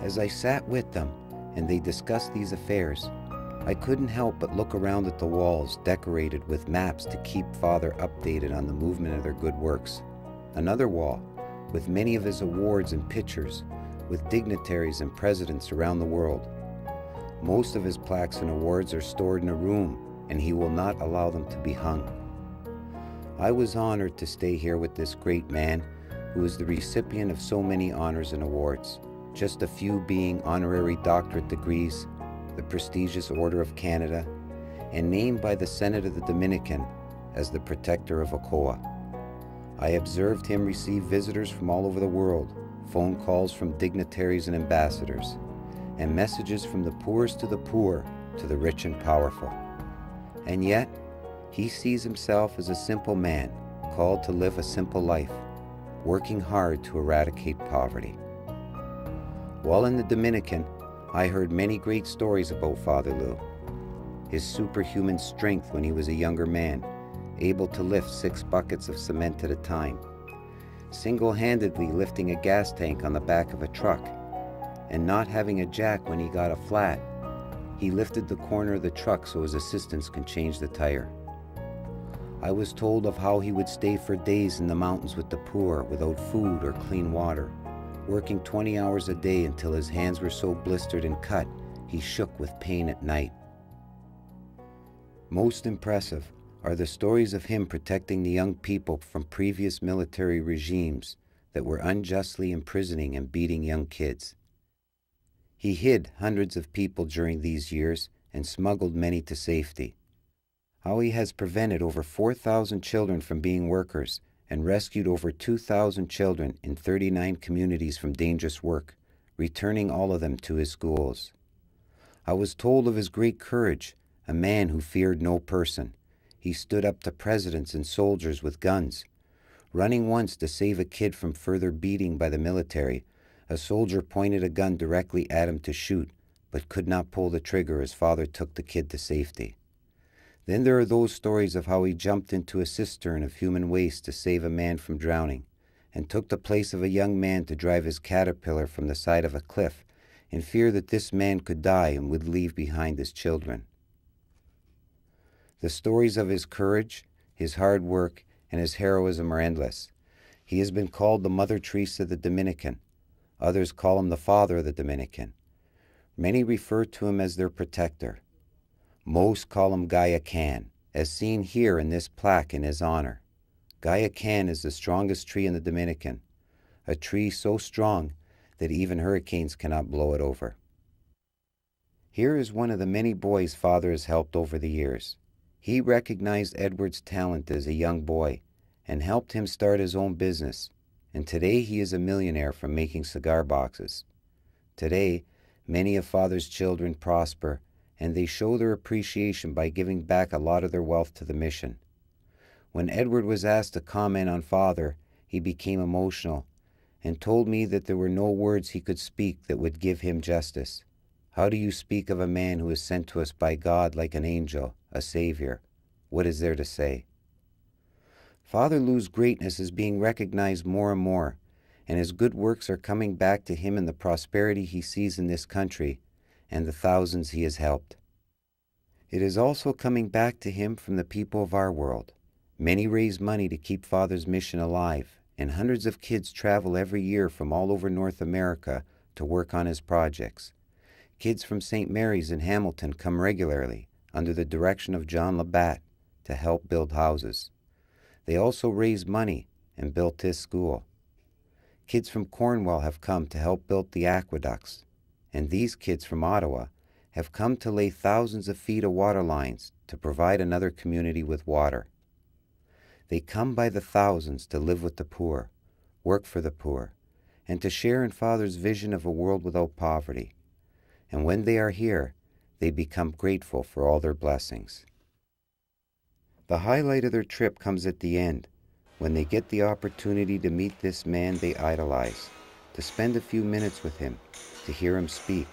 As I sat with them and they discussed these affairs, I couldn't help but look around at the walls decorated with maps to keep Father updated on the movement of their good works. Another wall with many of his awards and pictures with dignitaries and presidents around the world. Most of his plaques and awards are stored in a room, and he will not allow them to be hung. I was honored to stay here with this great man who is the recipient of so many honors and awards, just a few being honorary doctorate degrees, the prestigious Order of Canada, and named by the Senate of the Dominican as the protector of Ocoa. I observed him receive visitors from all over the world, phone calls from dignitaries and ambassadors, and messages from the poorest to the poor to the rich and powerful. And yet, he sees himself as a simple man called to live a simple life, working hard to eradicate poverty. While in the Dominican, I heard many great stories about Father Lou. His superhuman strength when he was a younger man, able to lift 6 buckets of cement at a time, single-handedly lifting a gas tank on the back of a truck, and not having a jack when he got a flat. He lifted the corner of the truck so his assistants can change the tire. I was told of how he would stay for days in the mountains with the poor without food or clean water, working 20 hours a day until his hands were so blistered and cut he shook with pain at night. Most impressive are the stories of him protecting the young people from previous military regimes that were unjustly imprisoning and beating young kids. He hid hundreds of people during these years and smuggled many to safety. How he has prevented over 4,000 children from being workers and rescued over 2,000 children in 39 communities from dangerous work, returning all of them to his schools. I was told of his great courage, a man who feared no person. He stood up to presidents and soldiers with guns. Running once to save a kid from further beating by the military, a soldier pointed a gun directly at him to shoot, but could not pull the trigger as Father took the kid to safety. Then there are those stories of how he jumped into a cistern of human waste to save a man from drowning, and took the place of a young man to drive his caterpillar from the side of a cliff, in fear that this man could die and would leave behind his children. The stories of his courage, his hard work, and his heroism are endless. He has been called the Mother Teresa of the Dominican. Others call him the Father of the Dominican. Many refer to him as their protector. Most call him Gaya Can, as seen here in this plaque in his honor. Gaya Can is the strongest tree in the Dominican, a tree so strong that even hurricanes cannot blow it over. Here is one of the many boys Father has helped over the years. He recognized Edward's talent as a young boy and helped him start his own business, and today he is a millionaire from making cigar boxes. Today, many of Father's children prosper, and they show their appreciation by giving back a lot of their wealth to the mission. When Edward was asked to comment on Father, he became emotional and told me that there were no words he could speak that would give him justice. How do you speak of a man who is sent to us by God like an angel, a savior? What is there to say? Father Lou's greatness is being recognized more and more, and his good works are coming back to him in the prosperity he sees in this country and the thousands he has helped. It is also coming back to him from the people of our world. Many raise money to keep Father's mission alive, and hundreds of kids travel every year from all over North America to work on his projects. Kids from St. Mary's in Hamilton come regularly under the direction of John Labatt to help build houses. They also raise money and built his school. Kids from Cornwall have come to help build the aqueducts, and these kids from Ottawa have come to lay thousands of feet of water lines to provide another community with water. They come by the thousands to live with the poor, work for the poor, and to share in Father's vision of a world without poverty. And when they are here, they become grateful for all their blessings. The highlight of their trip comes at the end, when they get the opportunity to meet this man they idolize, to spend a few minutes with him, to hear him speak,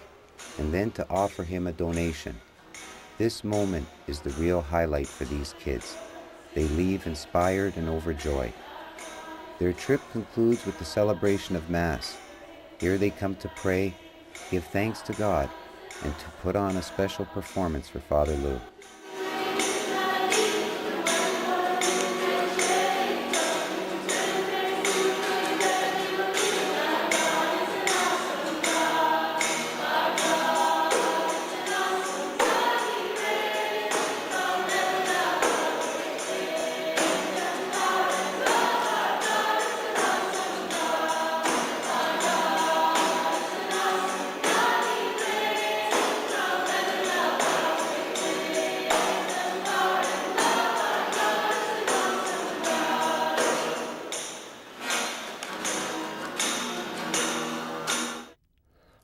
and then to offer him a donation. This moment is the real highlight for these kids. They leave inspired and overjoyed. Their trip concludes with the celebration of Mass. Here they come to pray, give thanks to God, and to put on a special performance for Father Lou.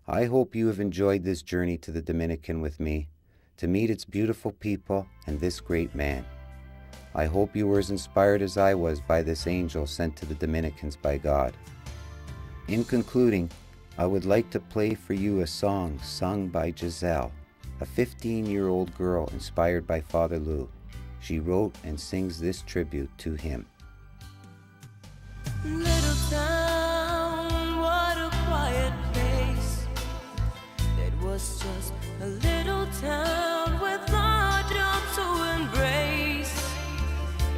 I hope you have enjoyed this journey to the Dominican with me, to meet its beautiful people and this great man. I hope you were as inspired as I was by this angel sent to the Dominicans by God. In concluding, I would like to play for you a song sung by Giselle, a 15-year-old girl inspired by Father Lou. She wrote and sings this tribute to him. Little town, what a quiet place. It was just a little town with freedom to embrace.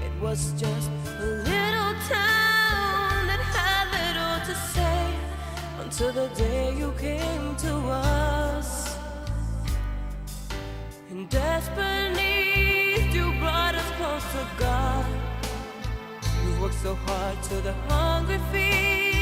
It was just a little town that had little to say until the day you came to us. In desperate need, you brought us close to God. We worked so hard till the hungry feed.